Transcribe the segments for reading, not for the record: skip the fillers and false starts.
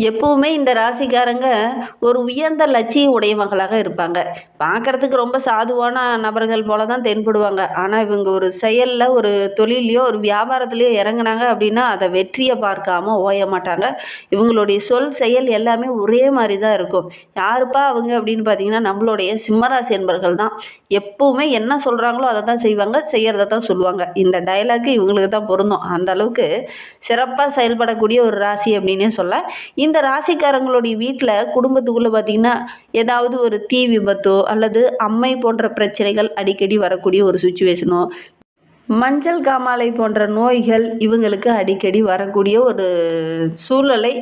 எப்பவுமே இந்த ராசிக்காரங்க ஒரு உயர்ந்த லட்சிய உடையவங்களாக இருப்பாங்க. பார்க்கறதுக்கு ரொம்ப சாதுவான நபர்கள் போல தான் தென்படுவாங்க. ஆனா, இவங்க ஒரு செயல்ல, ஒரு தொழில்லயோ, ஒரு வியாபாரத்திலயோ இறங்குனாங்க அப்படின்னா, அத வெற்றிய பார்க்காம ஓய மாட்டாங்க. இவங்களுடைய சொல், செயல் எல்லாமே ஒரே மாரி தான் இருக்கும். யாருப்பா அவங்க அப்படின்னு பார்த்தீங்கன்னா, நம்மளுடைய சிம்மராசி என்பர்கள் தான். எப்பவுமே என்ன சொல்றாங்களோ அத தான் செய்வாங்க, செய்யறத தான் சொல்லுவாங்க. இந்த டயலாக் இவங்களுக்கு தான் பொருந்தும். அந்த அளவுக்கு சிறப்பா செயல்படக்கூடிய ஒரு ராசி அப்படின்னே சொல்லலாம். இந்த ராசிக்காரங்களுடைய வீட்டில் குடும்பத்துக்குள்ளே பார்த்திங்கன்னா ஏதாவது ஒரு தீ விபத்தோ அல்லது அம்மை போன்ற பிரச்சனைகள் அடிக்கடி வரக்கூடிய ஒரு சுச்சுவேஷனோ, மஞ்சள் காமாலை போன்ற நோய்கள் இவங்களுக்கு அடிக்கடி வரக்கூடிய ஒரு சூழ்நிலை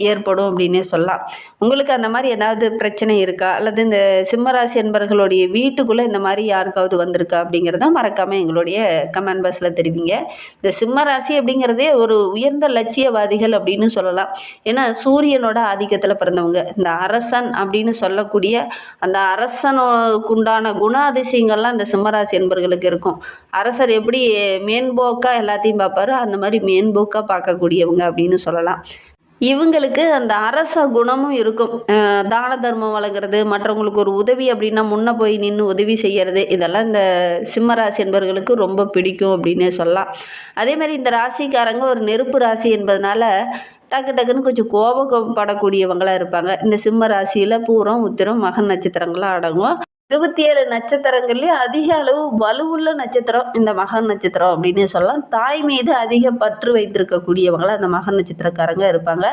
ஏற்படும் அப்படின்னே சொல்லலாம். உங்களுக்கு அந்த மாதிரி ஏதாவது பிரச்சனை இருக்கா? அல்லது இந்த சிம்மராசி என்பர்களுடைய வீட்டுக்குள்ளே இந்த மாதிரி யாருக்காவது வந்திருக்கா? அப்படிங்கிறத மறக்காம எங்களுடைய கமெண்ட் பாக்ஸில் தெரிவிங்க. இந்த சிம்மராசி அப்படிங்கிறதே ஒரு உயர்ந்த லட்சியவாதிகள் அப்படின்னு சொல்லலாம். ஏன்னா சூரியனோட ஆதிக்கத்தில் பிறந்தவங்க. இந்த அரசன் அப்படின்னு சொல்லக்கூடிய அந்த அரசனுக்குண்டான குணாதிசயங்கள்லாம் இந்த சிம்மராசி என்பர்களுக்கு இருக்கும். அரசர் எப்படி மேன்போக்கா எல்லாத்தையும் பார்ப்பாரு, அந்த மாதிரி மேன்போக்கா பார்க்கக்கூடியவங்க அப்படின்னு சொல்லலாம். இவங்களுக்கு அந்த அரச குணமும் இருக்கும். தான தர்மம் வழங்குறது, மற்றவங்களுக்கு ஒரு உதவி அப்படின்னா முன்ன போய் நின்று உதவி செய்யறது, இதெல்லாம் இந்த சிம்ம ராசி என்பவர்களுக்கு ரொம்ப பிடிக்கும் அப்படின்னே சொல்லலாம். அதே மாதிரி இந்த ராசிக்காரங்க ஒரு நெருப்பு ராசி என்பதனால டக்கு டக்குன்னு கொஞ்சம் கோபப்படக்கூடியவங்களா இருப்பாங்க. இந்த சிம்ம ராசியில் பூரம், உத்திரம், மகன் நட்சத்திரங்கள்லாம் அடங்கும். 27 நட்சத்திரங்கள்லேயும் அதிக அளவு வலுவுள்ள நட்சத்திரம் இந்த மகன் நட்சத்திரம் அப்படின்னு சொல்லலாம். தாய் மீது அதிக பற்று வைத்திருக்கக்கூடியவங்கள அந்த மகன் நட்சத்திரக்காரங்க இருப்பாங்க.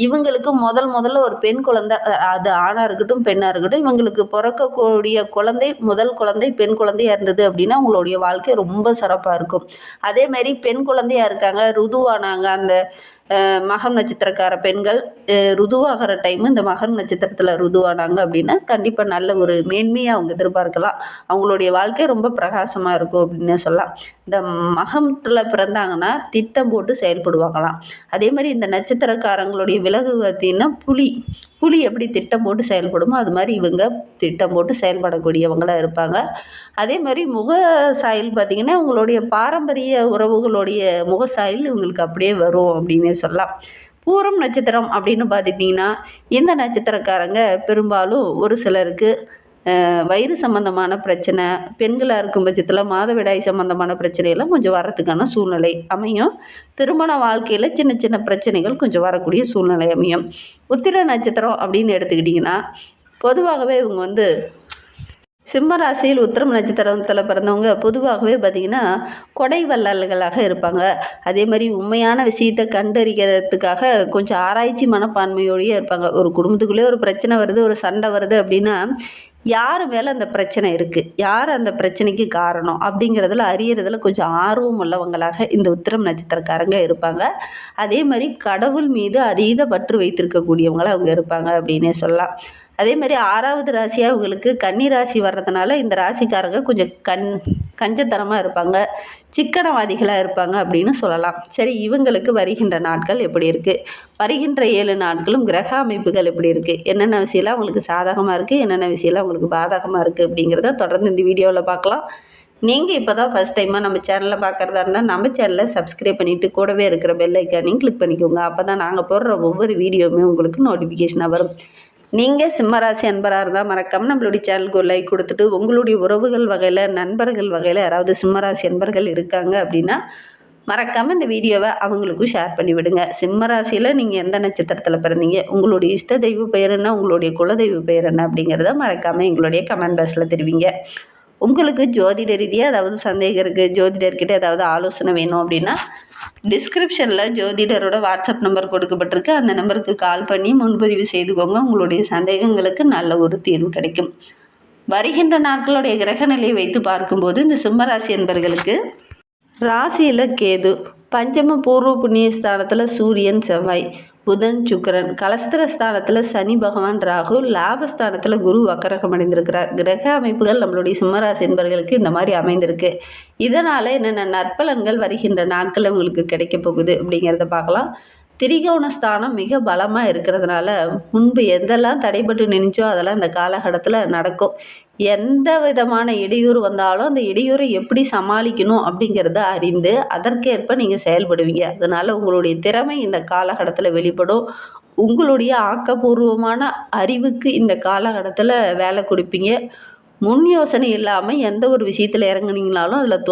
இவங்களுக்கு முதல்ல ஒரு பெண் குழந்தை, அது ஆணாக இருக்கட்டும் பெண்ணாக இருக்கட்டும், இவங்களுக்கு பிறக்கக்கூடிய குழந்தை முதல் குழந்தை பெண் குழந்தையாக இருந்தது அப்படின்னா அவங்களுடைய வாழ்க்கை ரொம்ப சிறப்பாக இருக்கும். அதேமாரி பெண் குழந்தையாக இருக்காங்க, ருதுவானாங்க, அந்த மகம் நட்சத்திரக்கார பெண்கள் ருதுவாகிற டைமு இந்த மகன் நட்சத்திரத்தில் ருதுவானாங்க அப்படின்னா கண்டிப்பாக நல்ல ஒரு மேன்மையாக அவங்க எதிர்பார்க்கலாம். அவங்களுடைய வாழ்க்கை ரொம்ப பிரகாசமாக இருக்கும் அப்படின்னு சொல்லலாம். இந்த மகத்தில் பிறந்தாங்கன்னா திட்டம் போட்டு செயல்படுவாங்களாம். அதே மாதிரி இந்த நட்சத்திரக்காரங்களுடைய விலகு பார்த்திங்கன்னா புலி எப்படி திட்டம் போட்டு செயல்படுமோ அது மாதிரி இவங்க திட்டம் போட்டு செயல்படக்கூடியவங்களாக இருப்பாங்க. அதே மாதிரி முக சாயல் பார்த்திங்கன்னா உங்களுடைய பாரம்பரிய உறவுகளுடைய முக சாயல் இவங்களுக்கு அப்படியே வரும் அப்படின்னே சொல்லலாம். பூரம் நட்சத்திரம் அப்படின்னு பார்த்துட்டிங்கன்னா இந்த நட்சத்திரக்காரங்க பெரும்பாலும் ஒரு சிலருக்கு வயிறு சம்மந்தமான பிரச்சனை, பெண்களாக இருக்கும் பட்சத்தில் மாதவிடாய் சம்மந்தமான பிரச்சனையெல்லாம் கொஞ்சம் வரத்துக்கான சூழ்நிலை அமையும். திருமண வாழ்க்கையில் சின்ன சின்ன பிரச்சனைகள் கொஞ்சம் வரக்கூடிய சூழ்நிலை அமையும். உத்திர நட்சத்திரம் அப்படின்னு எடுத்துக்கிட்டிங்கன்னா பொதுவாகவே இவங்க சிம்ம ராசியில் உத்திரம் நட்சத்திரத்தில் பிறந்தவங்க பொதுவாகவே பார்த்திங்கன்னா கொடை வள்ளல்களாக இருப்பாங்க. அதே மாதிரி உண்மையான விஷயத்தை கண்டறிகிறதுக்காக கொஞ்சம் ஆராய்ச்சி மனப்பான்மையோடையே இருப்பாங்க. ஒரு குடும்பத்துக்குள்ளே ஒரு பிரச்சனை வருது, ஒரு சண்டை வருது அப்படின்னா யார் மேலே அந்த பிரச்சனை இருக்குது, யார் அந்த பிரச்சனைக்கு காரணம் அப்படிங்கிறதுல அறியறதுல கொஞ்சம் ஆர்வம் உள்ளவங்களாக இந்த உத்திரம் நட்சத்திரக்காரங்க இருப்பாங்க. அதே மாதிரி கடவுள் மீது அதீத பற்று வைத்திருக்கக்கூடியவங்களாக அவங்க இருப்பாங்க அப்படின்னே சொல்லலாம். அதே மாதிரி 6வது ராசியாக இவங்களுக்கு கன்னி ராசி வர்றதுனால இந்த ராசிக்காரங்க கொஞ்சம் கஞ்சத்தனமாக இருப்பாங்க, சிக்கனவாதிகளாக இருப்பாங்க அப்படின்னு சொல்லலாம். சரி, இவங்களுக்கு வருகின்ற நாட்கள் எப்படி இருக்குது, வருகின்ற 7 நாட்களும் கிரக அமைப்புகள் எப்படி இருக்குது, என்னென்ன விஷயம்லாம் அவங்களுக்கு சாதகமாக இருக்குது, என்னென்ன விஷயம்லாம் அவங்களுக்கு பாதகமாக இருக்குது அப்படிங்கிறத தொடர்ந்து இந்த வீடியோவில் பார்க்கலாம். நீங்கள் இப்போ தான் ஃபஸ்ட் டைமாக நம்ம சேனலில் பார்க்குறதா இருந்தால் நம்ம சேனலை சப்ஸ்கிரைப் பண்ணிவிட்டு கூடவே இருக்கிற பெல் ஐக்கானையும் கிளிக் பண்ணிக்கோங்க. அப்போ தான் நாங்கள் போடுற ஒவ்வொரு வீடியோவுமே உங்களுக்கு நோட்டிஃபிகேஷனாக வரும். நீங்கள் சிம்மராசி அன்பராக இருந்தால் மறக்காமல் நம்மளுடைய சேனலுக்கு ஒரு லைக் கொடுத்துட்டு உங்களுடைய உறவுகள் வகையில், நண்பர்கள் வகையில் யாராவது சிம்மராசி அன்பர்கள் இருக்காங்க அப்படின்னா மறக்காமல் இந்த வீடியோவை அவங்களுக்கும் ஷேர் பண்ணி விடுங்க. சிம்மராசியில் நீங்கள் எந்த நட்சத்திரத்தில் பிறந்தீங்க, உங்களுடைய இஷ்ட தெய்வ பெயர் என்ன, உங்களுடைய குலதெய்வ பெயர் என்ன அப்படிங்கிறத மறக்காமல் எங்களுடைய கமெண்ட் பாக்ஸில் தெரிவிங்க. உங்களுக்கு ஜோதிட ரீதியாக ஏதாவது சந்தேகம் இருக்குது, ஜோதிடர்கிட்ட ஏதாவது ஆலோசனை வேணும் அப்படின்னா டிஸ்கிரிப்ஷனில் ஜோதிடரோட வாட்ஸ்அப் நம்பர் கொடுக்கப்பட்டிருக்கு. அந்த நம்பருக்கு கால் பண்ணி முன்பதிவு செய்துக்கோங்க. உங்களுடைய சந்தேகங்களுக்கு நல்ல ஒரு தீர்வு கிடைக்கும். வருகின்ற நாட்களுடைய கிரக நிலையை வைத்து பார்க்கும்போது இந்த சிம்மராசி என்பர்களுக்கு ராசியில் கேது, பஞ்சம பூர்வ புண்ணிய ஸ்தானத்தில் சூரியன், செவ்வாய், புதன், சுக்கிரன், கலஸ்திர ஸ்தானத்தில் சனி பகவான், ராகு, லாபஸ்தானத்தில் குரு வக்கரகம் அடைந்திருக்கிறார். கிரக அமைப்புகள் நம்மளுடைய சிம்மராசி என்பவர்களுக்கு இந்த மாதிரி அமைந்திருக்கு. இதனால் என்னென்ன நற்பலன்கள் வருகின்ற நாட்கள் உங்களுக்கு கிடைக்க போகுது அப்படிங்கிறத பார்க்கலாம். திரிகோண ஸ்தானம் மிக பலமாக இருக்கிறதுனால முன்பு எதெல்லாம் தடைபட்டு நினைச்சோ அதெல்லாம் இந்த காலகட்டத்தில் நடக்கும். எந்த விதமான இடையூறு வந்தாலும் அந்த இடையூறை எப்படி சமாளிக்கணும் அப்படிங்கிறத அறிந்து அதற்கேற்ப நீங்கள் செயல்படுவீங்க. அதனால் உங்களுடைய திறமை இந்த காலகட்டத்தில் வெளிப்படும். உங்களுடைய ஆக்கப்பூர்வமான அறிவுக்கு இந்த காலகட்டத்தில் வேலை கொடுப்பீங்க. முன் யோசனை இல்லாமல் எந்த ஒரு விஷயத்தில் இறங்குனீங்கனாலும் அதில்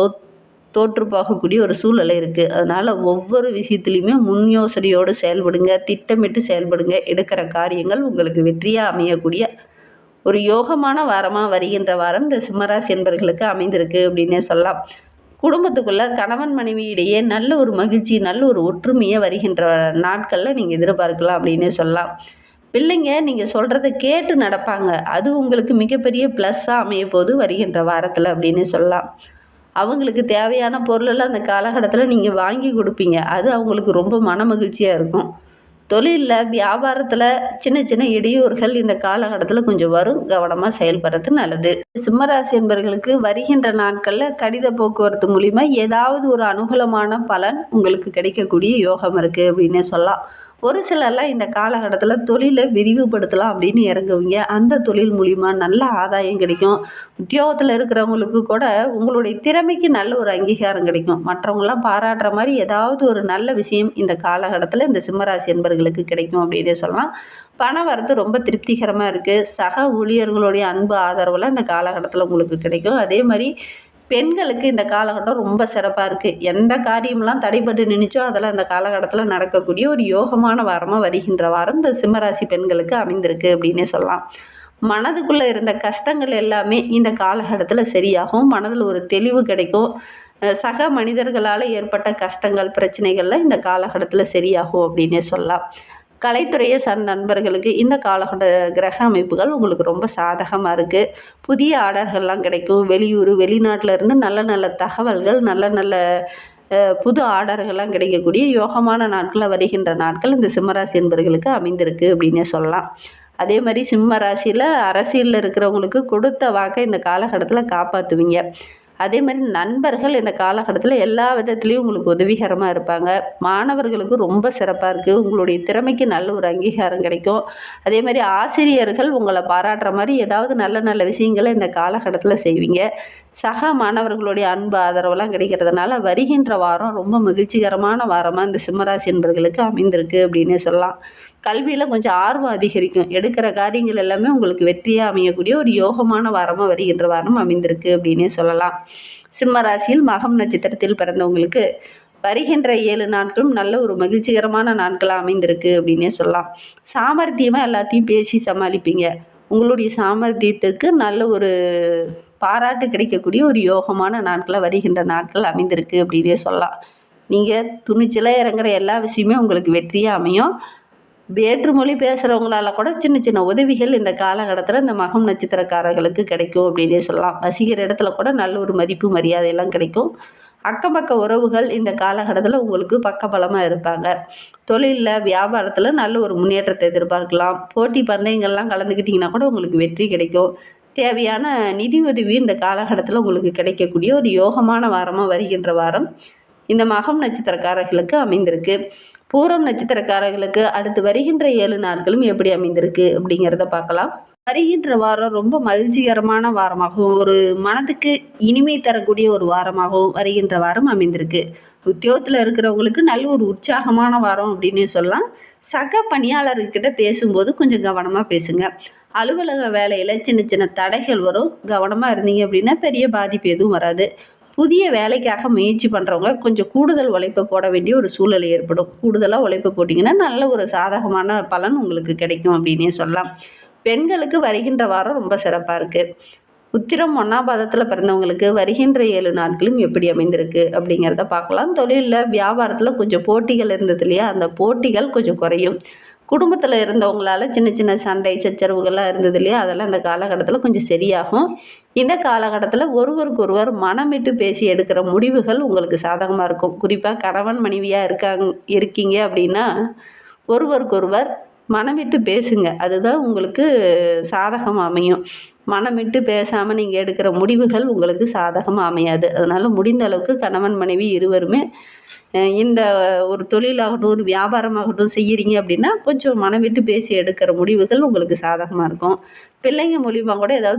தோற்று போகக்கூடிய ஒரு சூழ்நிலை இருக்குது. அதனால் ஒவ்வொரு விஷயத்துலையுமே முன் யோசனையோடு செயல்படுங்க, திட்டமிட்டு செயல்படுங்க. எடுக்கிற காரியங்கள் உங்களுக்கு வெற்றியாக அமையக்கூடிய ஒரு யோகமான வாரமாக வருகின்ற வாரம் இந்த சிம்மராசி என்பர்களுக்கு அமைந்திருக்கு அப்படின்னே சொல்லலாம். குடும்பத்துக்குள்ள கணவன் மனைவி இடையே நல்ல ஒரு மகிழ்ச்சி, நல்ல ஒரு ஒற்றுமையை வருகின்ற நாட்களில் நீங்கள் எதிர்பார்க்கலாம் அப்படின்னே சொல்லலாம். பிள்ளைங்க நீங்கள் சொல்கிறத கேட்டு நடப்பாங்க. அது உங்களுக்கு மிகப்பெரிய ப்ளஸ்ஸாக அமைய போது வருகின்ற வாரத்தில் அப்படின்னே சொல்லலாம். அவங்களுக்கு தேவையான பொருளெல்லாம் அந்த காலகட்டத்தில் நீங்கள் வாங்கி கொடுப்பீங்க. அது அவங்களுக்கு ரொம்ப மன மகிழ்ச்சியாக இருக்கும். தொழிலில் வியாபாரத்தில் சின்ன சின்ன இடையூறுகள் இந்த காலகட்டத்தில் கொஞ்சம் வரும். கவனமாக செயல்படுறது நல்லது. சிம்மராசி என்பவர்களுக்கு வருகின்ற நாட்களில் கடித போக்குவரத்து மூலிமா ஏதாவது ஒரு அனுகூலமான பலன் உங்களுக்கு கிடைக்கக்கூடிய யோகம் இருக்குது அப்படின்னே சொல்லலாம். ஒரு சிலர்லாம் இந்த காலகட்டத்தில் தொழிலை விரிவுபடுத்தலாம் அப்படின்னு இறங்குவீங்க. அந்த தொழில் மூலிமா நல்ல ஆதாயம் கிடைக்கும். உத்தியோகத்தில் இருக்கிறவங்களுக்கு கூட உங்களுடைய திறமைக்கு நல்ல ஒரு அங்கீகாரம் கிடைக்கும். மற்றவங்களாம் பாராட்டுற மாதிரி ஏதாவது ஒரு நல்ல விஷயம் இந்த காலகட்டத்தில் இந்த சிம்மராசி என்பவர்களுக்கு கிடைக்கும் அப்படின்னே சொல்லலாம். பண வரத்து ரொம்ப திருப்திகரமாக இருக்குது. சக ஊழியர்களுடைய அன்பு ஆதரவுலாம் இந்த காலகட்டத்தில் உங்களுக்கு கிடைக்கும். அதே மாதிரி பெண்களுக்கு இந்த காலகட்டம் ரொம்ப சிறப்பாக இருக்குது. எந்த காரியம்லாம் தடைபட்டு நின்றுச்சோ அதெல்லாம் இந்த காலகட்டத்தில் நடக்கக்கூடிய ஒரு யோகமான வாரமாக வருகின்ற வாரம் இந்த சிம்மராசி பெண்களுக்கு அமைந்திருக்கு அப்படின்னே சொல்லலாம். மனதுக்குள்ளே இருந்த கஷ்டங்கள் எல்லாமே இந்த காலகட்டத்தில் சரியாகும். மனதில் ஒரு தெளிவு கிடைக்கும். சக மனிதர்களால் ஏற்பட்ட கஷ்டங்கள் பிரச்சனைகள்லாம் இந்த காலகட்டத்தில் சரியாகும் அப்படின்னே சொல்லலாம். கலைத்துறையை சார்ந்த நண்பர்களுக்கு இந்த காலகட்ட கிரக அமைப்புகள் உங்களுக்கு ரொம்ப சாதகமாக இருக்குது. புதிய ஆர்டர்கள்லாம் கிடைக்கும். வெளியூர் வெளிநாட்டில் இருந்து நல்ல நல்ல தகவல்கள், நல்ல நல்ல புது ஆர்டர்கள்லாம் கிடைக்கக்கூடிய யோகமான நாட்களில் வருகின்ற நாட்கள் இந்த சிம்மராசி என்பவர்களுக்கு அமைந்திருக்கு அப்படின்னே சொல்லலாம். அதே மாதிரி சிம்ம ராசியில் அரசியலில் இருக்கிறவங்களுக்கு கொடுத்த வாக்கை இந்த காலகட்டத்தில் காப்பாற்றுவீங்க. அதே மாதிரி நண்பர்கள் இந்த காலகட்டத்தில் எல்லா விதத்துலேயும் உங்களுக்கு உதவிகரமாக இருப்பாங்க. மாணவர்களுக்கு ரொம்ப சிறப்பாக இருக்குது. உங்களுடைய திறமைக்கு நல்ல ஒரு அங்கீகாரம் கிடைக்கும். அதே மாதிரி ஆசிரியர்கள் உங்களை பாராட்டுற மாதிரி ஏதாவது நல்ல நல்ல விஷயங்களை இந்த காலகட்டத்தில் செய்வீங்க. சக மாணவர்களுடைய அன்பு ஆதரவெல்லாம் கிடைக்கிறதுனால வருகின்ற வாரம் ரொம்ப மகிழ்ச்சிகரமான வாரமாக இந்த சிம்மராசி என்பவர்களுக்கு அமைந்திருக்கு அப்படின்னே சொல்லலாம். கல்வியில் கொஞ்சம் ஆர்வம் அதிகரிக்கும். எடுக்கிற காரியங்கள் எல்லாமே உங்களுக்கு வெற்றியாக அமையக்கூடிய ஒரு யோகமான வாரமாக வருகின்ற வாரம் அமைந்திருக்கு அப்படின்னே சொல்லலாம். சிம்ம ராசியில் மகம் நட்சத்திரத்தில் பிறந்தவங்களுக்கு வருகின்ற 7 நாட்களும் நல்ல ஒரு மகிழ்ச்சிகரமான நாட்களாக அமைந்திருக்கு அப்படின்னே சொல்லலாம். சாமர்த்தியமாக எல்லாத்தையும் பேசி சமாளிப்பீங்க. உங்களுடைய சாமர்த்தியத்திற்கு நல்ல ஒரு பாராட்டு கிடைக்கக்கூடிய ஒரு யோகமான நாட்களாக வருகின்ற நாட்கள் அமைந்திருக்கு அப்படின்னே சொல்லலாம். நீங்கள் துணிச்சலாக இறங்குற எல்லா விஷயமே உங்களுக்கு வெற்றியாக அமையும். வேற்றுமொழி பேசுகிறவங்களால கூட சின்ன சின்ன உதவிகள் இந்த காலகட்டத்தில் இந்த மகம் நட்சத்திரக்காரர்களுக்கு கிடைக்கும் அப்படின்னே சொல்லலாம். வசிக்கிற இடத்துல கூட நல்ல ஒரு மதிப்பு மரியாதையெல்லாம் கிடைக்கும். அக்கம் பக்க உறவுகள் இந்த காலகட்டத்தில் உங்களுக்கு பக்கபலமாக இருப்பாங்க. தொழிலில் வியாபாரத்தில் நல்ல ஒரு முன்னேற்றத்தை எதிர்பார்க்கலாம். போட்டி பந்தயங்கள்லாம் கலந்துக்கிட்டிங்கன்னா கூட உங்களுக்கு வெற்றி கிடைக்கும். தேவையான நிதி உதவி இந்த காலகட்டத்தில் உங்களுக்கு கிடைக்கக்கூடிய ஒரு யோகமான வாரமாக வருகின்ற வாரம் இந்த மகம் நட்சத்திரக்காரர்களுக்கு அமைந்திருக்கு. பூரம் நட்சத்திரக்காரர்களுக்கு அடுத்து வருகின்ற 7 நாட்களும் எப்படி அமைந்திருக்கு அப்படிங்கிறத பார்க்கலாம். வருகின்ற வாரம் ரொம்ப மகிழ்ச்சிகரமான வாரமாகவும் ஒரு மனதுக்கு இனிமை தரக்கூடிய ஒரு வாரமாகவும் வருகின்ற வாரம் அமைந்திருக்கு. உத்தியோகத்தில் இருக்கிறவங்களுக்கு நல்ல ஒரு உற்சாகமான வாரம் அப்படின்னு சொல்லலாம். சக பணியாளர்கிட்ட பேசும்போது கொஞ்சம் கவனமாக பேசுங்க. அலுவலக வேலையில் சின்ன சின்ன தடைகள் வரும். கவனமாக இருந்தீங்க அப்படின்னா பெரிய பாதிப்பு எதுவும் வராது. புதிய வேலைக்காக முயற்சி பண்ணுறவங்க கொஞ்சம் கூடுதல் உழைப்பை போட வேண்டிய ஒரு சூழ்நிலை ஏற்படும். கூடுதலாக உழைப்பு போட்டிங்கன்னா நல்ல ஒரு சாதகமான பலன் உங்களுக்கு கிடைக்கும் அப்படின்னே சொல்லலாம். பெண்களுக்கு வருகின்ற வாரம் ரொம்ப சிறப்பாக இருக்குது. உத்திரம் 1ஆம் பாதத்தில் பிறந்தவங்களுக்கு வருகின்ற 7 நாட்களும் எப்படி அமைந்திருக்கு அப்படிங்கிறத பார்க்கலாம். தொழிலில் வியாபாரத்தில் கொஞ்சம் போட்டிகள் இருந்தது இல்லையா, அந்த போட்டிகள் கொஞ்சம் குறையும். குடும்பத்தில் இருந்தவங்களால சின்ன சின்ன சண்டை சச்சரவுகள்லாம் இருந்தது இல்லையா, அதெல்லாம் இந்த காலகட்டத்தில் கொஞ்சம் சரியாகும். இந்த காலகட்டத்தில் ஒருவருக்கொருவர் மனம் விட்டு பேசி எடுக்கிற முடிவுகள் உங்களுக்கு சாதகமாக இருக்கும். குறிப்பாக கணவன் மனைவியாக இருக்கீங்க அப்படின்னா ஒருவருக்கொருவர் மனம் விட்டு பேசுங்க. அதுதான் உங்களுக்கு சாதகமாக அமையும். மனம் விட்டு பேசாமல் நீங்கள் எடுக்கிற முடிவுகள் உங்களுக்கு சாதகமாக அமையாது. அதனால் முடிந்த அளவுக்கு கணவன் மனைவி இருவருமே இந்த ஒரு தொழிலாகட்டும் ஒரு வியாபாரமாகட்டும் செய்கிறீங்க அப்படின்னா கொஞ்சம் மனம் விட்டு பேசி எடுக்கிற முடிவுகள் உங்களுக்கு சாதகமாக இருக்கும். பிள்ளைங்க மூலிமா கூட ஏதாவது